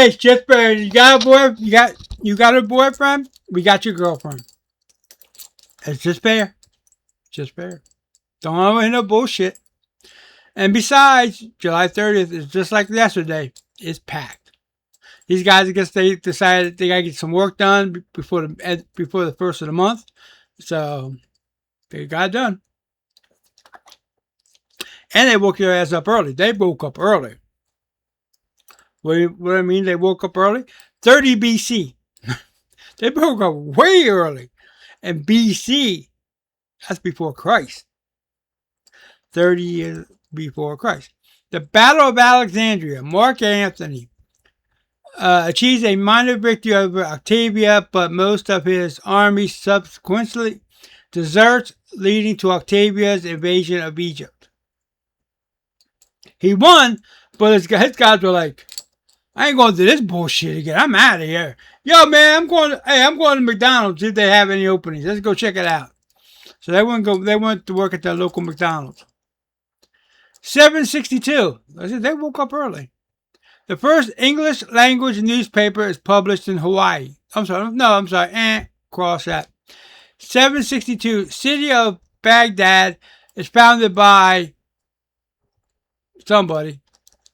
Hey, just better. You got a boy? You got a boyfriend? We got your girlfriend. It's just fair. Just fair. Don't want no bullshit. And besides, July 30th is just like yesterday. It's packed. These guys, I guess they decided they gotta get some work done before the first of the month, so they got it done. And they woke their ass up early. They woke up early. What I mean? They woke up early. 30 BC. They woke up way early. And BC, that's before Christ. 30 years before Christ. The Battle of Alexandria. Mark Antony achieves a minor victory over Octavia, but most of his army subsequently deserts, leading to Octavia's invasion of Egypt. He won, but his guys were like, I ain't going to do this bullshit again. I'm out of here. Yo, man, I'm going to McDonald's, see if they have any openings. Let's go check it out. So they went to work at their local McDonald's. 762. I said they woke up early. The first English language newspaper is published in Hawaii. I'm sorry. Cross that. 762. City of Baghdad is founded by somebody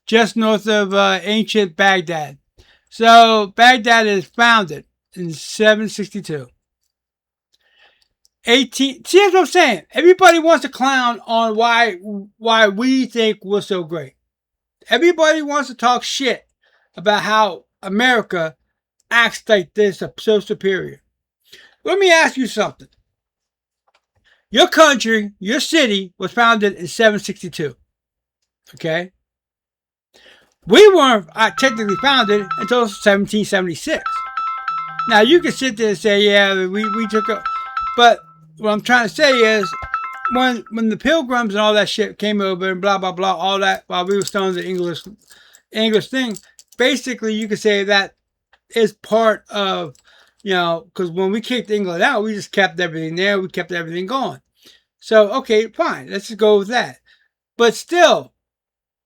just north of ancient Baghdad. So Baghdad is founded in 762. See, that's what I'm saying. Everybody wants to clown on why we think we're so great. Everybody wants to talk shit about how America acts like this, so superior. Let me ask you something. Your country, your city, was founded in 762. Okay? We weren't technically founded until 1776. Now, you can sit there and say, yeah, we took a... But what I'm trying to say is, when the Pilgrims and all that shit came over and blah, blah, blah, all that, while we were still in the English thing, basically you could say that is part of, because when we kicked England out, we just kept everything there. We kept everything going. So, okay, fine. Let's just go with that. But still,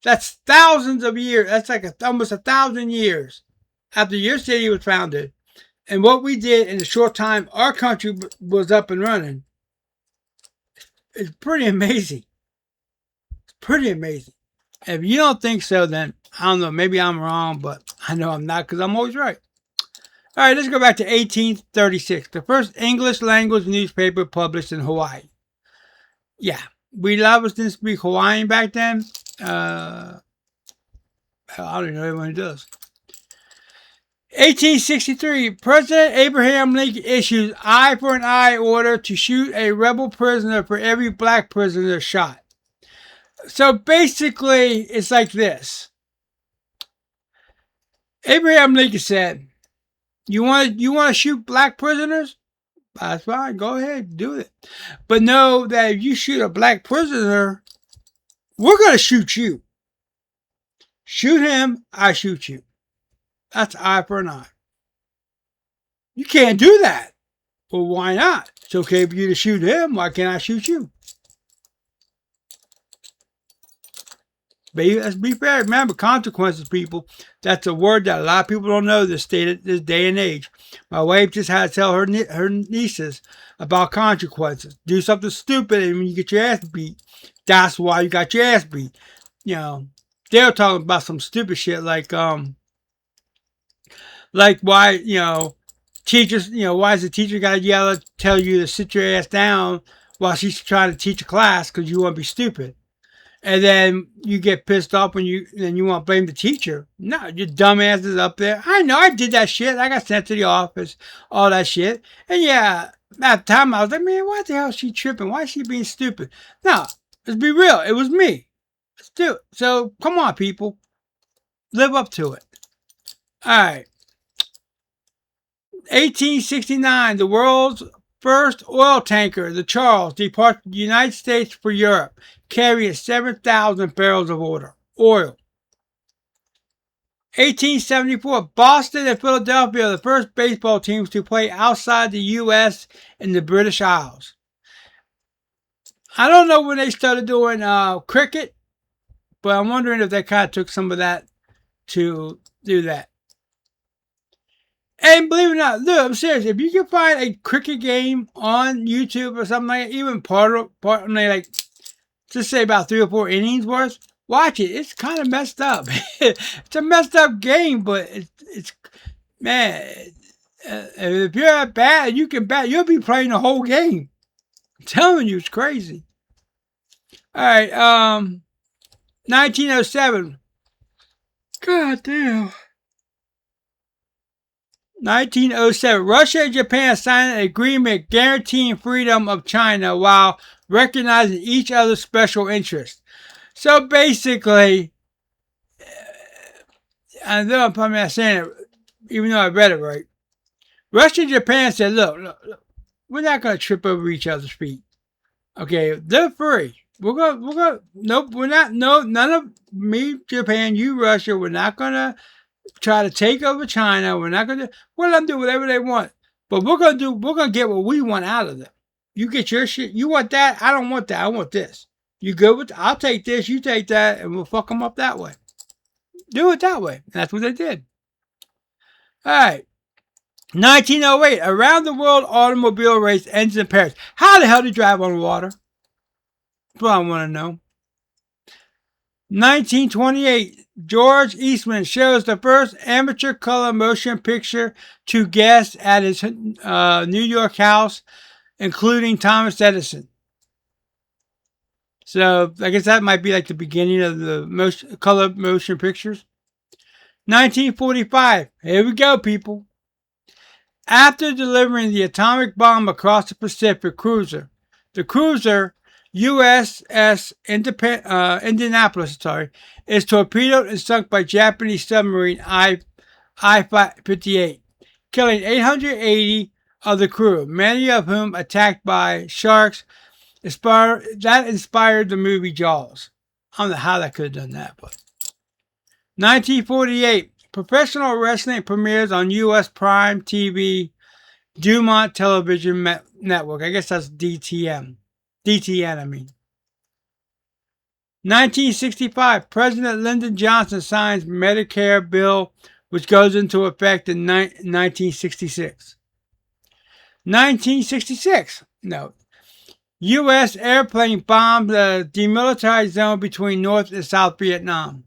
that's thousands of years. That's like almost 1,000 years after your city was founded. And what we did in the short time our country was up and running is pretty amazing. It's pretty amazing. If you don't think so, then I don't know. Maybe I'm wrong, but I know I'm not because I'm always right. All right, let's go back to 1836. The first English language newspaper published in Hawaii. Yeah, we didn't speak Hawaiian back then. I don't know everyone does. 1863, President Abraham Lincoln issues eye for an eye order to shoot a rebel prisoner for every black prisoner shot. So basically, it's like this. Abraham Lincoln said, you want to shoot black prisoners? That's fine. Go ahead. Do it. But know that if you shoot a black prisoner, we're going to shoot you. Shoot him, I shoot you. That's eye for an eye. You can't do that. Well, why not? It's okay for you to shoot him. Why can't I shoot you? But let's be fair. Remember, consequences, people. That's a word that a lot of people don't know this day and age. My wife just had to tell her nieces about consequences. Do something stupid and when you get your ass beat, that's why you got your ass beat. They're talking about some stupid shit like why, teachers, why is the teacher got to tell you to sit your ass down while she's trying to teach a class because you want to be stupid. And then you get pissed off when you want to blame the teacher. No, your dumbass is up there. I know, I did that shit. I got sent to the office, all that shit. And yeah, at the time I was like, man, why the hell is she tripping? Why is she being stupid? No, let's be real. It was me. Let's do it. So come on, people. Live up to it. All right. 1869, the world's first oil tanker, the Charles, departed the United States for Europe, carrying 7,000 barrels of oil. 1874, Boston and Philadelphia are the first baseball teams to play outside the U.S. in the British Isles. I don't know when they started doing cricket, but I'm wondering if they kind of took some of that to do that. And believe it or not, look, I'm serious. If you can find a cricket game on YouTube or something like that, even part like, just say about 3 or 4 innings worth, watch it. It's kind of messed up. It's a messed up game, but it's man. If you're at bat and you can bat, you'll be playing the whole game. I'm telling you, it's crazy. All right, 1907. God damn. 1907, Russia and Japan signed an agreement guaranteeing freedom of China while recognizing each other's special interests. So basically, I know I'm probably not saying it, even though I read it right. Russia and Japan said, look, we're not going to trip over each other's feet. Okay, they're free. Nope, we're not, no, none of me, Japan, you, Russia, we're not going to try to take over China. We're not going to, we'll let them do whatever they want. But we're going to get what we want out of them. You get your shit. You want that? I don't want that. I want this. You good with, I'll take this, you take that, and we'll fuck them up that way. Do it that way. And that's what they did. All right. 1908, around the world automobile race ends in Paris. How the hell do you drive on water? That's what I want to know. 1928, George Eastman shows the first amateur color motion picture to guests at his New York house, including Thomas Edison. So I guess that might be like the beginning of the color motion pictures. 1945, here we go, people. After delivering the atomic bomb across the Pacific cruiser, the cruiser USS Indianapolis, is torpedoed and sunk by Japanese submarine I-58, killing 880 of the crew, many of whom attacked by sharks. That inspired the movie Jaws. I don't know how that could have done that, but 1948, professional wrestling premieres on U.S. Prime TV, Dumont Television Network. I guess that's DTN, I mean. 1965, President Lyndon Johnson signs Medicare bill, which goes into effect in 1966. 1966, no. U.S. airplane bombed the demilitarized zone between North and South Vietnam.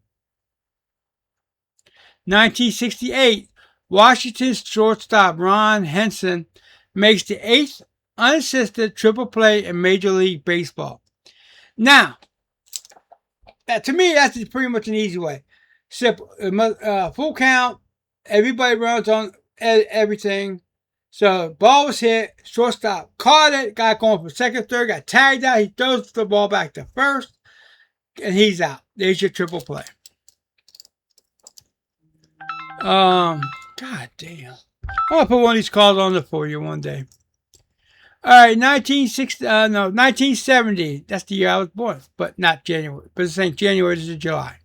1968, Washington's shortstop Ron Henson makes the 8th unassisted triple play in Major League Baseball. Now, to me, that's pretty much an easy way. Simple, full count, everybody runs on everything. So, ball was hit, shortstop caught it, got going for second, third, got tagged out, he throws the ball back to first, and he's out. There's your triple play. God damn. I'm gonna put one of these calls on there for you one day. Alright, 1970. That's the year I was born, but not January. But it's saying January, this is July.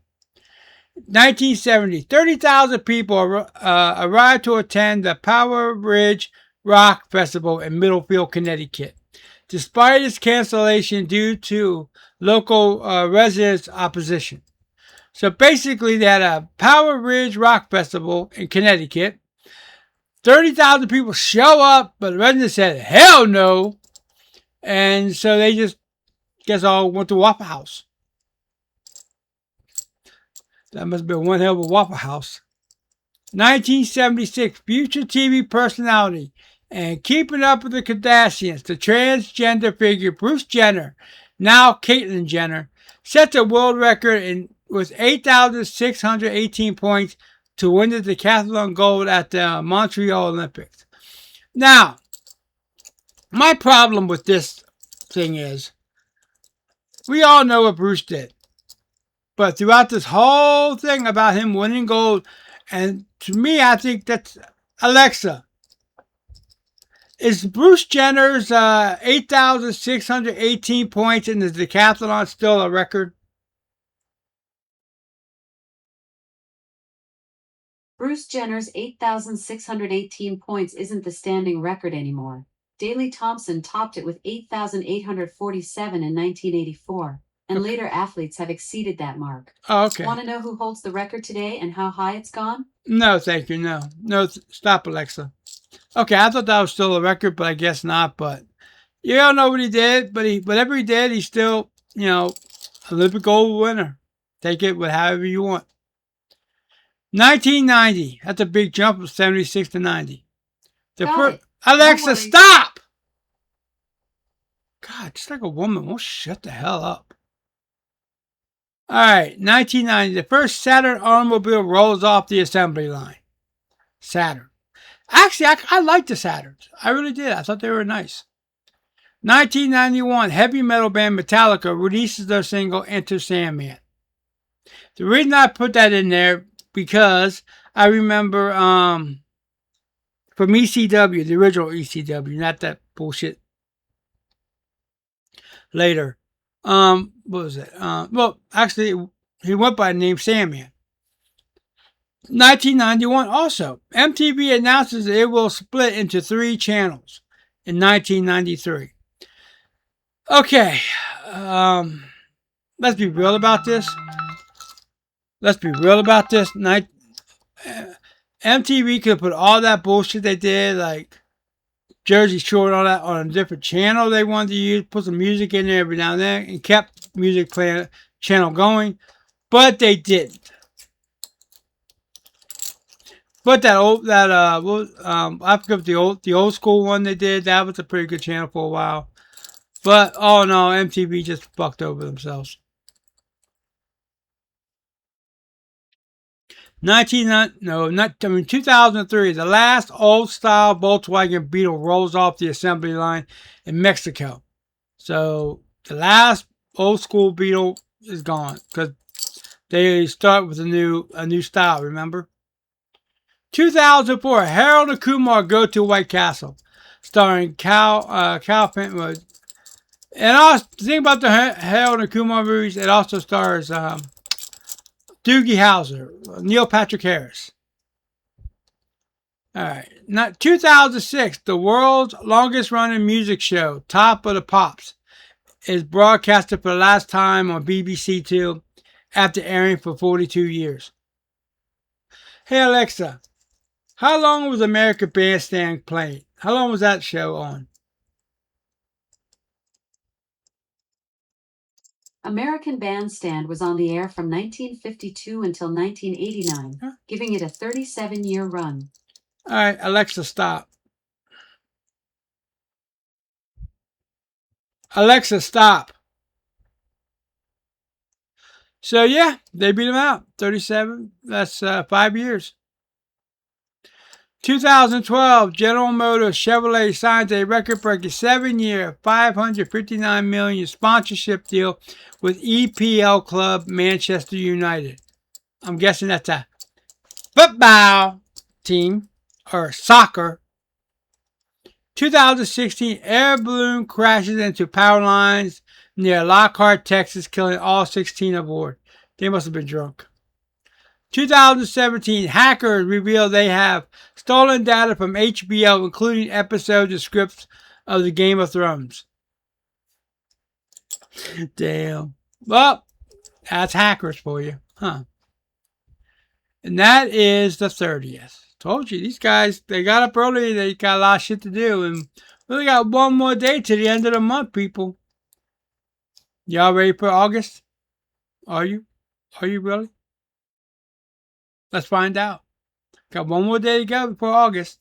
1970. 30,000 people arrived to attend the Power Ridge Rock Festival in Middlefield, Connecticut, despite its cancellation due to local residents' opposition. So basically, they had a Power Ridge Rock Festival in Connecticut. 30,000 people show up, but the residents said, hell no. And so they just, all went to Waffle House. That must have been one hell of a Waffle House. 1976, future TV personality and Keeping Up with the Kardashians, the transgender figure Bruce Jenner, now Caitlyn Jenner, set the world record with 8,618 points to win the decathlon gold at the Montreal Olympics. Now, my problem with this thing is, we all know what Bruce did. But throughout this whole thing about him winning gold, and to me, I think that's Alexa. Is Bruce Jenner's 8,618 points in the decathlon still a record? Bruce Jenner's 8,618 points isn't the standing record anymore. Daley Thompson topped it with 8,847 in 1984. and later athletes have exceeded that mark. Oh, okay. Want to know who holds the record today and how high it's gone? No, thank you. No. Stop, Alexa. Okay, I thought that was still a record, but I guess not. But you don't know what he did, but whatever he did, he's still, Olympic gold winner. Take it with however you want. 1990. That's a big jump from 76 to 90. Alexa, stop! God, just like a woman won't shut the hell up. All right, 1990. The first Saturn automobile rolls off the assembly line. Saturn. Actually, I liked the Saturns. I really did. I thought they were nice. 1991, heavy metal band Metallica releases their single Enter Sandman. The reason I put that in there because I remember from ECW, the original ECW, not that bullshit later. What was it? Well, actually, he went by the name Sandman. 1991 also. MTV announces that it will split into 3 channels in 1993. Okay, let's be real about this. MTV could put all that bullshit they did, like Jersey Shore and all that, on a different channel they wanted to use, put some music in there every now and then, and kept music playing channel going, but they didn't. But I forget the old school one they did. That was a pretty good channel for a while. But oh no, MTV just fucked over themselves. 2003, the last old-style Volkswagen Beetle rolls off the assembly line in Mexico. So the last old-school Beetle is gone because they start with a new style. Remember? 2004, Harold and Kumar Go to White Castle, starring Cal Pentwood. And also, the thing about the Harold and Kumar movies, it also stars Doogie Howser, Neil Patrick Harris. All right. 2006, the world's longest running music show, Top of the Pops, is broadcasted for the last time on BBC Two after airing for 42 years. Hey Alexa, how long was American Bandstand playing? How long was that show on? American Bandstand was on the air from 1952 until 1989, giving it a 37-year run. All right, Alexa, stop. Alexa, stop. So yeah, they beat them out. 37. That's 5 years. 2012, General Motors Chevrolet signs a record-breaking 7-year, $559 million sponsorship deal with EPL club Manchester United. I'm guessing that's a football team or soccer. 2016, air balloon crashes into power lines near Lockhart, Texas, killing all 16 aboard. They must have been drunk. 2017, hackers reveal they have stolen data from HBO, including episodes and scripts of the Game of Thrones. Damn. Well, that's hackers for you, huh? And that is the 30th. Told you, these guys, they got up early, they got a lot of shit to do, and we only got one more day to the end of the month, people. Y'all ready for August? Are you? Are you really? Let's find out. Got one more day to go before August.